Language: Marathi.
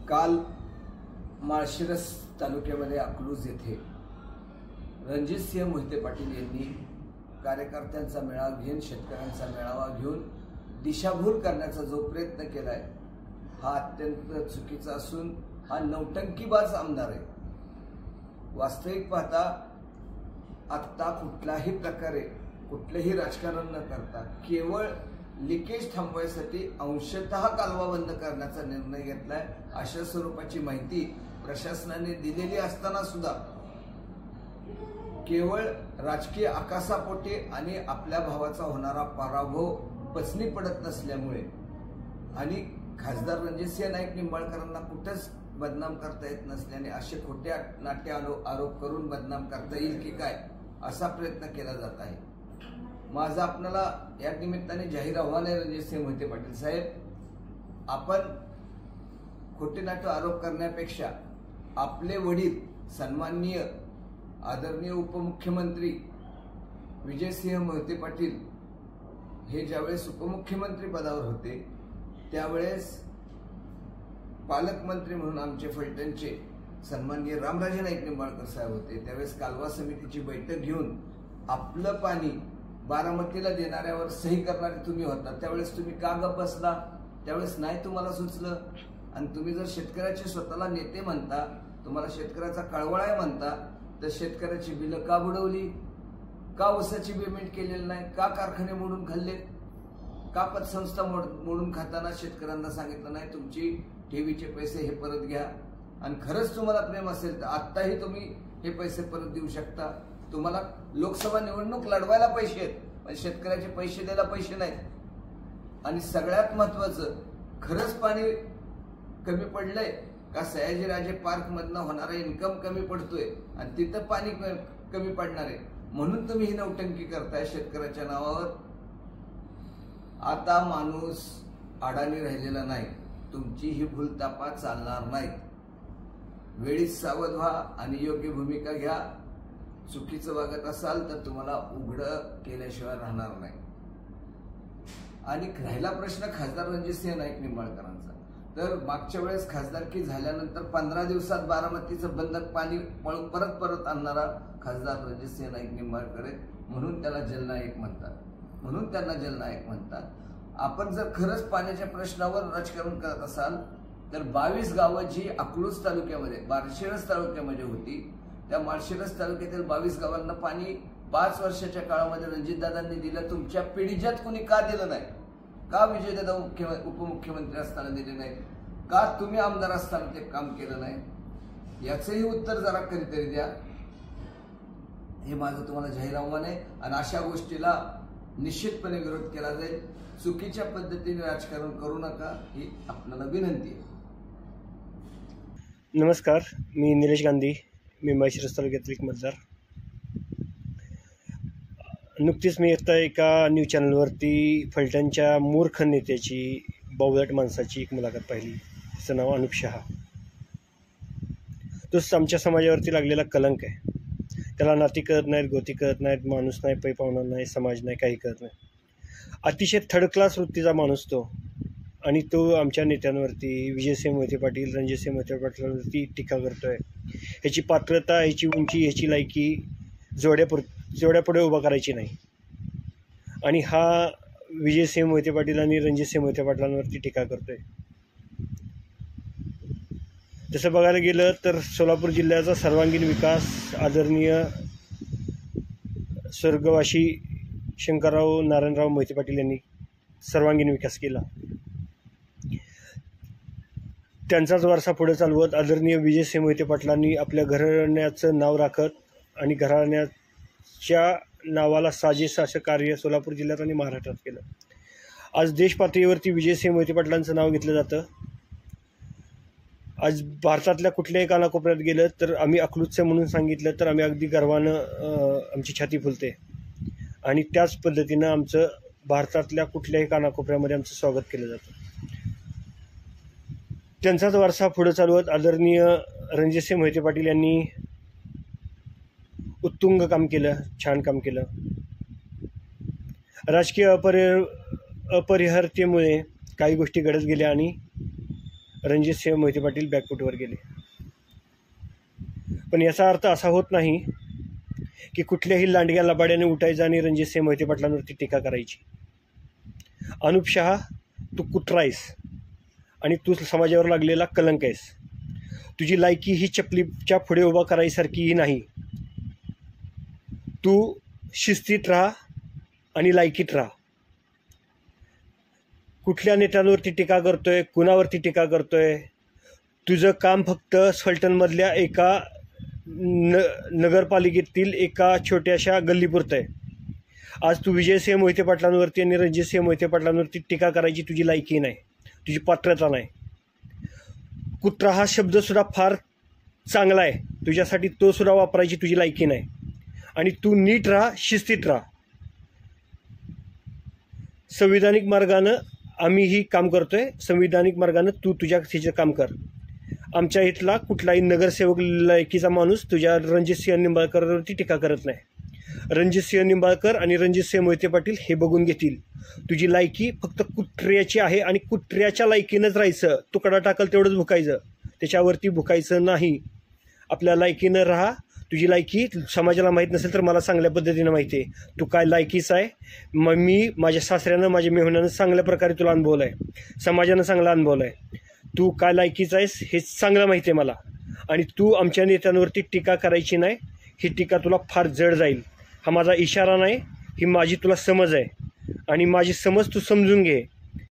काल माळशिरस तालुक्यामध्ये अकलूज येथे रणजितसिंह मोहिते पाटील यांनी कार्यकर्त्यांचा मेळावा घेऊन शेतकऱ्यांचा मेळावा घेऊन दिशाभूल करण्याचा जो प्रयत्न केलाय हा अत्यंत चुकीचा असून हा नौटंकीबाज आमदार आहे। वास्तविक पाहता आत्ता कुठल्याही प्रकारे कुठलेही राजकारण न करता केवळ लिकेज थांबवायसाठी अंशतः कालवा बंद करण्याचा निर्णय घेतलाय। अशा स्वरूपाची माहिती प्रशासनाने दिलेली असताना सुद्धा केवळ राजकीय आकासापोटी आणि आपल्या भावाचा होणारा पराभव पचनी पडत नसल्यामुळे आणि खासदार रणजितसिंह नाईक निंबाळकरांना कुठंच बदनाम करता येत नसल्याने असे खोटे नाट्य आरोप करून बदनाम करता येईल की काय असा प्रयत्न केला जात आहे। माझं आपल्याला या निमित्ताने जाहीर आव्हान आहे रणजितसिंह मोहिते पाटील साहेब, आपण खोटे नाट्य आरोप करण्यापेक्षा आपले वडील सन्माननीय आदरणीय उपमुख्यमंत्री विजयसिंह मोहिते पाटील हे ज्यावेळेस उपमुख्यमंत्री पदावर होते त्यावेळेस पालकमंत्री म्हणून आमचे फलटणचे सन्माननीय रामराजे नाईक निंबाळकर साहेब होते। त्यावेळेस कालवा समितीची बैठक घेऊन आपलं पाणी बारामतीला देणाऱ्यावर सही करणारे तुम्ही होता। त्यावेळेस तुम्ही का गप्प बसला? त्यावेळेस नाही तुम्हाला सुचलं? आणि तुम्ही जर शेतकऱ्याचे स्वतःला नेते म्हणता, तुम्हाला शेतकऱ्याचा कळवळा आहे म्हणता, तर शेतकऱ्याची बिलं का बुडवली? का ऊसाची पेमेंट केलेलं नाही? का कारखाने मोडून खाल्ले? का पतसंस्था मोडून खाताना शेतकऱ्यांना सांगितलं नाही तुमची ठेवीचे पैसे हे परत घ्या? आणि खरंच तुम्हाला प्रेम असेल तर आत्ताही तुम्ही हे पैसे परत देऊ शकता। तुम्हाला लोकसभा निवडणूक लढवायला पैसे आहेत पण शेतकऱ्याचे पैसे द्यायला पैसे नाहीत। आणि सगळ्यात महत्वाचं, खरंच पाणी कमी पडलंय का सयाजीराजे पार्क मधनं होणारा इन्कम कमी पडतोय आणि तिथं पाणी कमी पडणार आहे म्हणून तुम्ही ही नौटंकी करताय शेतकऱ्याच्या नावावर? आता माणूस अडाणी राहिलेला नाही, तुमची ही भूलतापा चालणार नाही। वेळीच सावध व्हा आणि योग्य भूमिका घ्या। चुकीचं वागत असाल तर तुम्हाला उघडं केल्याशिवाय राहणार नाही। आणि राहिला प्रश्न खासदार रणजितसिंह नाईक निंबाळकरांचा, तर मागच्या वेळेस खासदारकी झाल्यानंतर 15 दिवसात बारामतीचं बंद पाणी परत आणणारा खासदार रणजितसिंह नाईक निंबाळकर आहेत म्हणून त्याला जलनायक म्हणतात, म्हणून त्यांना जलनायक म्हणतात। आपण जर खरंच पाण्याच्या प्रश्नावर राजकारण करत असाल तर 22 गावं जी अकलूज तालुक्यामध्ये माळशिरस तालुक्यामध्ये होती त्या माळशिरस तालुक्यातील 22 गावांना पाणी 5 वर्षाच्या काळामध्ये रणजितदादांनी दिलं। तुमच्या पिढीजात कुणी का दिलं नाही? का विजयदादा उपमुख्यमंत्री असताना दिले नाही? का तुम्ही आमदार असताना ते काम केलं नाही? याचंही उत्तर जरा कधीतरी द्या। हे माझं तुम्हाला जाहीर आव्हान आहे आणि अशा गोष्टीला निश्चितपणे विरोध केला जाईल। चुकीच्या पद्धतीने राजकारण करू नका ही आपल्याला विनंती आहे। नमस्कार, मी निलेश गांधी, मी माळशिरस तालुक्यातील एक मतदार। नुकतीच मी एका न्यूज चॅनलवरती फलटणच्या मूर्ख नेत्याची, बावळट माणसाची एक मुलाखत पाहिली। त्याचं नाव अनुप शहा। तोच आमच्या समाजावरती लागलेला कलंक आहे। त्याला नाती कळत नाहीत, गोती कळत नाहीत, माणूस नाही, पै पाहुणा नाही, समाज नाही, काही कळत नाही। अतिशय थर्ड क्लास वृत्तीचा माणूस तो, आणि तो आमच्या नेत्यांवरती विजयसिंह मोहिते पाटील, रणजितसिंह मोहिते पाटलांवरती टीका करतोय। ह्याची पात्रता, ह्याची उंची, ह्याची लायकी जोड्यापुढे उभा करायची नाही। आणि हा विजयसिंह मोहिते पाटील आणि रणजितसिंह मोहिते पाटलांवरती टीका करतोय। तसं बघायला गेलं तर सोलापूर जिल्ह्याचा सर्वांगीण विकास आदरणीय स्वर्गवासी शंकरराव नारायणराव मोहिते पाटील यांनी सर्वांगीण विकास केला। त्यांचाच वारसा पुढे चालवत आदरणीय विजयसिंह मोहिते पाटलांनी आपल्या घराण्याचं नाव राखत आणि घराण्याच्या नावाला साजेस असं कार्य सोलापूर जिल्ह्यात आणि महाराष्ट्रात केलं। आज देश पातळीवरती विजयसिंह मोहिते पाटलांचं नाव घेतलं जातं। आज भारतातल्या कुठल्याही कानाकोपऱ्यात गेलं तर आम्ही अकलूजचे म्हणून सांगितलं तर आम्ही अगदी गर्वानं आमची छाती फुलते आणि त्याच पद्धतीनं आमचं भारतातल्या कुठल्याही कानाकोपऱ्यामध्ये आमचं स्वागत केलं जातं। त्यांचाच वारसा पुढे चालवत आदरणीय रणजितसिंह मोहिते पाटील यांनी उत्तुंग काम केलं, छान काम केलं। राजकीय अपरिहार्यतेमुळे काही गोष्टी घडत गेल्या आणि रणजितसिंह मोहिते पाटील बॅकफुटवर गेले. पण याचा अर्थ असा होत नाही की कुठल्याही लांडग्या लबाड्याने उठायचं आणि रणजितसिंह मोहिते पाटलांवरती टीका करायची. अनुप शहा, तू कुत्रा आहेस आणि तू समाजावर लागलेला कलंक आहेस. तुझी लायकी ही चपलीच्या पुढे उभा करायसारखीही नाही. तू शिस्तीत राहा आणि लायकीत राहा. कुठल्या नेत्यांवरती टीका करतोय, कुणावरती टीका करतोय? तुझं काम फक्त फलटणमधल्या एका नगरपालिकेतील एका छोट्याशा गल्लीपुरतं आहे. आज तू विजयसिंह मोहिते पाटलांवरती आणि रणजितसिंह मोहिते पाटलांवरती टीका करायची तुझी लायकी नाही, तुझी पात्रता नाही. कुत्रा हा शब्दसुद्धा फार चांगला आहे, तुझ्यासाठी तो सुद्धा वापरायची तुझी लायकी नाही. आणि तू नीट राहा, शिस्तीत राहा. संविधानिक मार्गानं आम्हीही काम करतोय, संविधानिक मार्गानं तू तुझ्या तिचं काम कर. आमच्या इथला कुठलाही नगरसेवक लायकीचा माणूस तुझ्या रणजितसिंह निंबाळकरवरती टीका करत नाही. रणजितसिंह निंबाळकर आणि रणजितसिंह मोहिते पाटील हे बघून घेतील. तुझी लायकी फक्त कुत्र्याची आहे आणि कुत्र्याच्या लायकीनंच राहायचं. तुकडा टाकल तेवढंच भुकायचं, त्याच्यावरती भुकायचं नाही. आपल्या लायकीनं राहा. तुझी लायकी समाजाला माहीत नसेल तर मला चांगल्या पद्धतीनं माहिती आहे तू काय लायकीच आहे. मी माझ्या सासऱ्यानं, माझ्या मेहुण्यानं चांगल्या प्रकारे तुला अनुभवलं आहे, समाजानं चांगला अनुभवलं आहे. तू काय लायकीच आहेस हे चांगलं माहिती आहे मला. आणि तू आमच्या नेत्यांवरती टीका करायची नाही. ही टीका तुला फार जड जाईल. हा माझा इशारा नाही, ही माझी तुला समज आहे आणि माझी समज तू समजून घे.